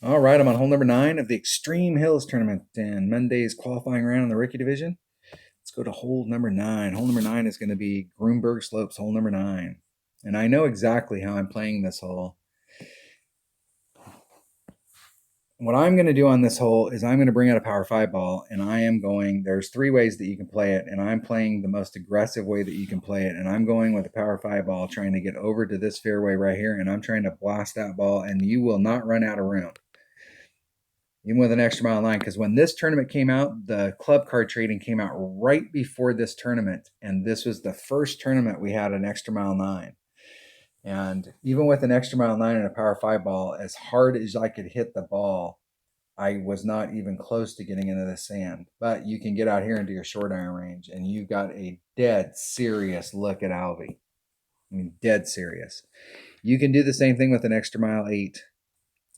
All right, I'm on hole number 9 of the Extreme Hills tournament and Monday's qualifying round in the rookie division. Let's go to hole number 9. Hole number 9 is going to be Grunberg Slopes, hole number 9. And I know exactly how I'm playing this hole. What I'm going to do on this hole is I'm going to bring out a power 5 ball, and I am going, there's 3 ways that you can play it, and I'm playing the most aggressive way that you can play it, and I'm going with a power 5 ball, trying to get over to this fairway right here, and I'm trying to blast that ball, and you will not run out of room. Even with an extra mile line, because when this tournament came out, the club card trading came out right before this tournament, and this was the first tournament we had an extra mile 9. And even with an extra mile 9 and a power 5 ball, as hard as I could hit the ball, I was not even close to getting into the sand. But you can get out here into your short iron range, and you got a dead serious look at Alvy. I mean, dead serious. You can do the same thing with an extra mile 8.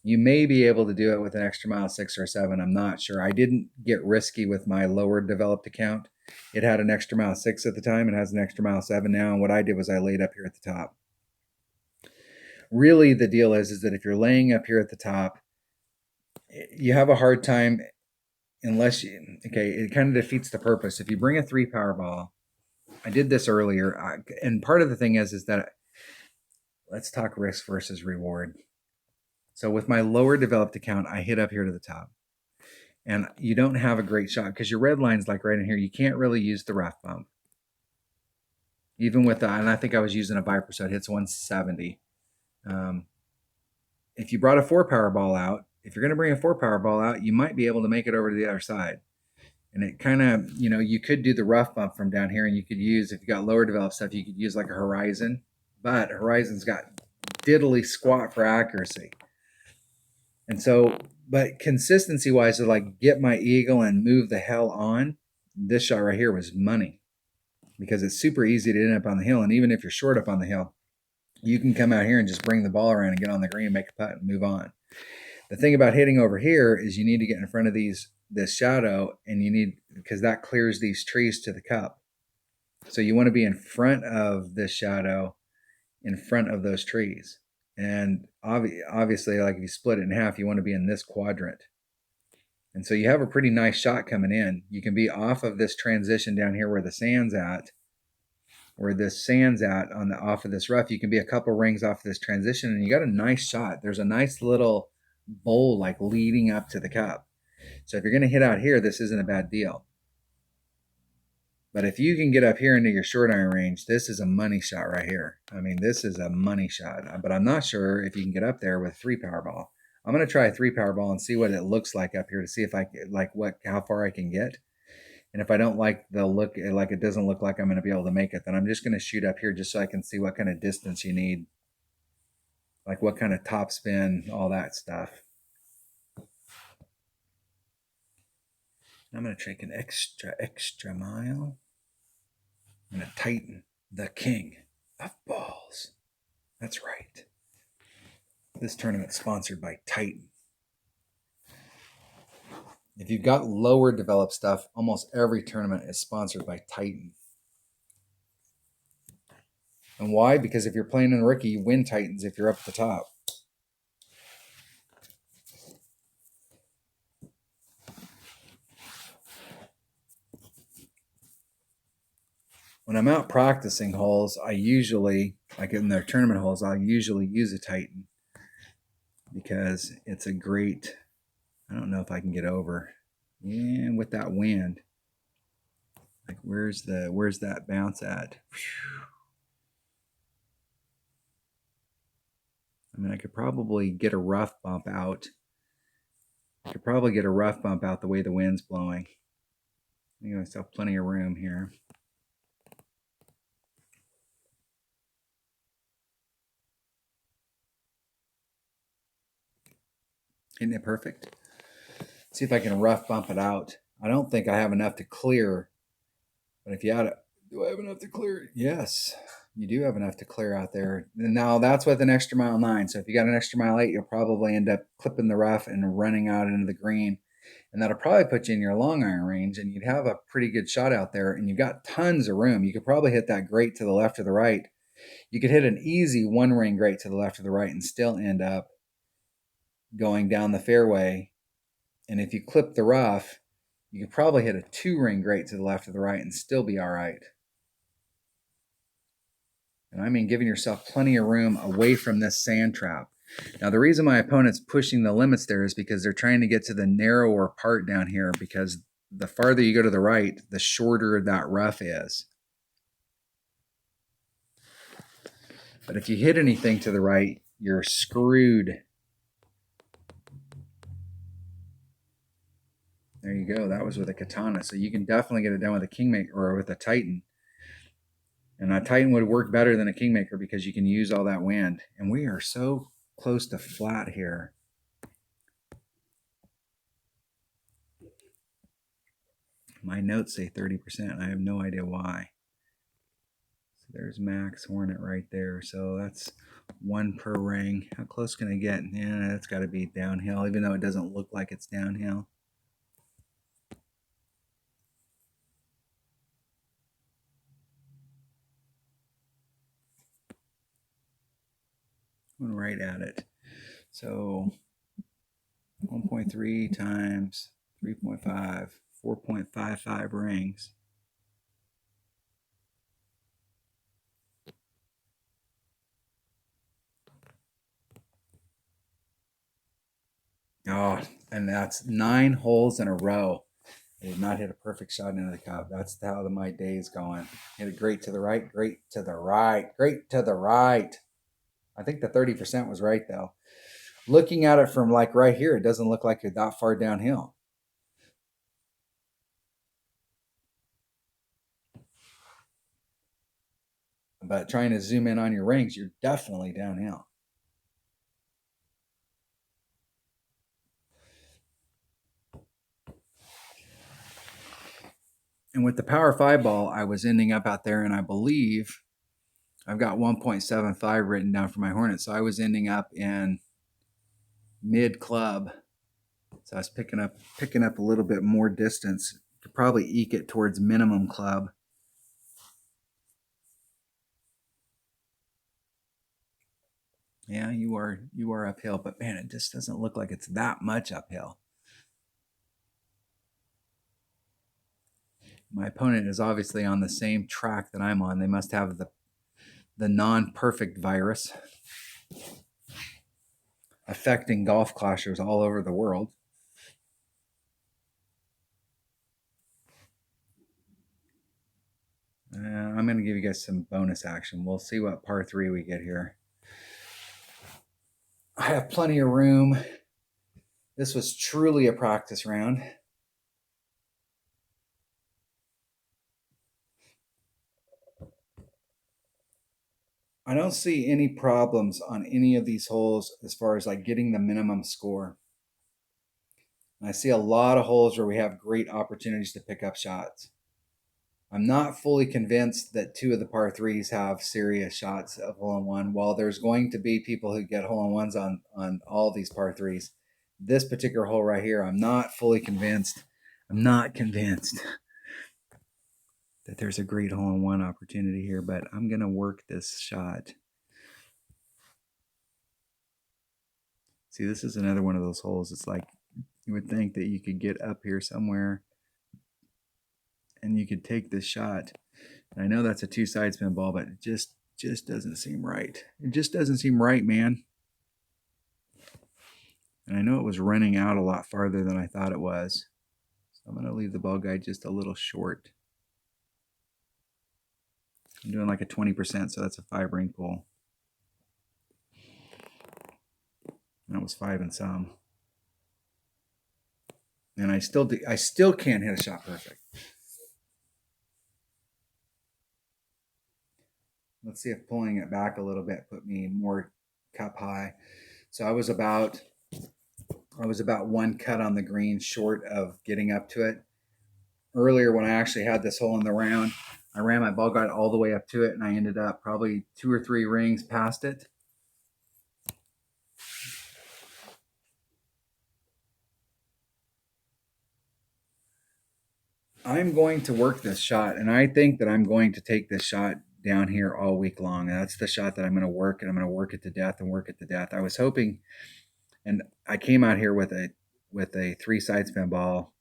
You may be able to do it with an extra mile 6 or 7. I'm not sure. I didn't get risky with my lower developed account. It had an extra mile 6 at the time. It has an extra mile 7 now. And what I did was I laid up here at the top. Really, the deal is that if you're laying up here at the top, you have a hard time unless you, okay, it kind of defeats the purpose. If you bring a 3 power ball, I did this earlier. And part of the thing is that let's talk risk versus reward. So with my lower developed account, I hit up here to the top. And you don't have a great shot because your red line's like right in here. You can't really use the rough bump. Even with and I think I was using a Viper, so it hits 170. If you brought a 4 power ball out, if you're going to bring a 4 power ball out, you might be able to make it over to the other side. And it kind of, you could do the rough bump from down here, and you could use, if you got lower developed stuff, you could use like a Horizon. But Horizon's got diddly squat for accuracy. And so, but consistency wise, to like get my eagle and move the hell on, this shot right here was money because it's super easy to end up on the hill. And even if you're short up on the hill, you can come out here and just bring the ball around and get on the green and make a putt and move on. The thing about hitting over here is you need to get in front of this shadow, and you need, because that clears these trees to the cup. So you want to be in front of this shadow, in front of those trees. And obviously, like if you split it in half, you want to be in this quadrant. And so you have a pretty nice shot coming in. You can be off of this transition down here where the sand's at, off of this rough. You can be a couple rings off of this transition, and you got a nice shot. There's a nice little bowl like leading up to the cup. So if you're going to hit out here, this isn't a bad deal. But if you can get up here into your short iron range, this is a money shot right here. I mean, this is a money shot. But I'm not sure if you can get up there with a 3 power ball. I'm going to try a 3 power ball and see what it looks like up here to see if I like how far I can get. And if I don't like the look, like it doesn't look like I'm going to be able to make it, then I'm just going to shoot up here just so I can see what kind of distance you need, like what kind of top spin, all that stuff. I'm going to take an extra mile. I'm going to tighten the king of balls. That's right. This tournament's sponsored by Titan. If you've got lower developed stuff, almost every tournament is sponsored by Titan. And why? Because if you're playing in a rookie, you win Titans if you're up at the top. When I'm out practicing holes, I usually, like in their tournament holes, I'll usually use a Titan because it's a great, I don't know if I can get over. Yeah, with that wind. Like where's that bounce at? I mean, I could probably get a rough bump out. I could probably get a rough bump out the way the wind's blowing. I give myself plenty of room here. Isn't it perfect? See if I can rough bump it out. I don't think I have enough to clear, but if you had it, do I have enough to clear? Yes, you do have enough to clear out there. And now that's with an extra mile 9. So if you got an extra mile 8, you'll probably end up clipping the rough and running out into the green. And that'll probably put you in your long iron range, and you'd have a pretty good shot out there, and you've got tons of room. You could probably hit that great to the left or the right. You could hit an easy 1 ring great to the left or the right and still end up going down the fairway. And if you clip the rough, you could probably hit a 2-ring great to the left or the right and still be all right. And I mean giving yourself plenty of room away from this sand trap. Now, the reason my opponent's pushing the limits there is because they're trying to get to the narrower part down here, because the farther you go to the right, the shorter that rough is. But if you hit anything to the right, you're screwed. There you go. That was with a katana. So you can definitely get it done with a kingmaker or with a titan. And a titan would work better than a kingmaker because you can use all that wind. And we are so close to flat here. My notes say 30%, and I have no idea why. So there's Max Hornet right there. So that's 1 per ring. How close can I get? Yeah, that's got to be downhill, even though it doesn't look like it's downhill. Going right at it. So 1.3 times 3.5, 4.55 rings. Oh, and that's 9 holes in a row. I did not hit a perfect shot into the cup. That's how my day is going. Hit it great to the right, great to the right, great to the right. I think the 30% was right, though. Looking at it from like right here, it doesn't look like you're that far downhill. But trying to zoom in on your rings, you're definitely downhill. And with the Power 5 ball, I was ending up out there, and I believe I've got 1.75 written down for my Hornet. So I was ending up in mid club. So I was picking up a little bit more distance to probably eke it towards minimum club. Yeah, you are uphill, but man, it just doesn't look like it's that much uphill. My opponent is obviously on the same track that I'm on. They must have the non-perfect virus affecting golf clashers all over the world. I'm going to give you guys some bonus action. We'll see what par 3 we get here. I have plenty of room. This was truly a practice round. I don't see any problems on any of these holes as far as like getting the minimum score. And I see a lot of holes where we have great opportunities to pick up shots. I'm not fully convinced that 2 of the par 3s have serious shots of hole-in-one. While there's going to be people who get hole-in-ones on all these par 3s, this particular hole right here, I'm not fully convinced. I'm not convinced that there's a great hole-in-one opportunity here, but I'm going to work this shot. See, this is another one of those holes. It's like you would think that you could get up here somewhere and you could take this shot. And I know that's a 2 side spin ball, but it just doesn't seem right. It just doesn't seem right, man. And I know it was running out a lot farther than I thought it was. So I'm going to leave the ball guide just a little short. I'm doing like a 20%, so that's a 5 ring pull. And that was 5 and some. And I still can't hit a shot perfect. Let's see if pulling it back a little bit put me more cup high. So I was about 1 cut on the green short of getting up to it. Earlier when I actually had this hole in the round, I ran my ball guide all the way up to it, and I ended up probably 2 or 3 rings past it. I'm going to work this shot, and I think that I'm going to take this shot down here all week long. And that's the shot that I'm going to work, and I'm going to work it to death and work it to death. I was hoping And I came out here with a 3 side spin ball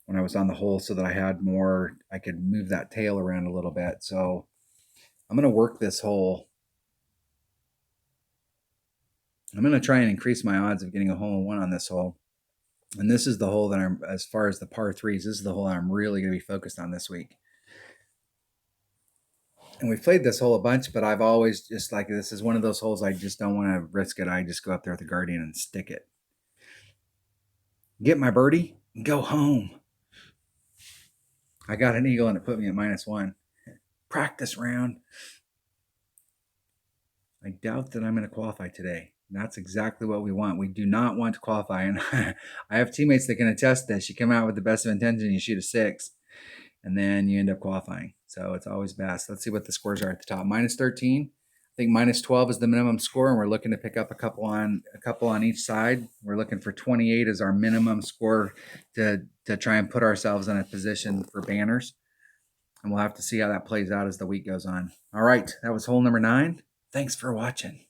when I was on the hole so that I had more, I could move that tail around a little bit. So I'm going to work this hole. I'm going to try and increase my odds of getting a hole in one on this hole. And this is the hole that I'm, as far as the par threes, this is the hole I'm really going to be focused on this week. And we've played this hole a bunch, but I've always just like, this is one of those holes I just don't want to risk it. I just go up there with the Guardian and stick it. Get my birdie and go home. I got an eagle and it put me at -1. Practice round. I doubt that I'm going to qualify today. That's exactly what we want. We do not want to qualify. And I have teammates that can attest this. You come out with the best of intention, you shoot a 6, and then you end up qualifying. So it's always best. Let's see what the scores are at the top. -13. I think -12 is the minimum score, and we're looking to pick up a couple on each side. We're looking for 28 as our minimum score to try and put ourselves in a position for banners. And we'll have to see how that plays out as the week goes on. All right, that was hole number 9. Thanks for watching.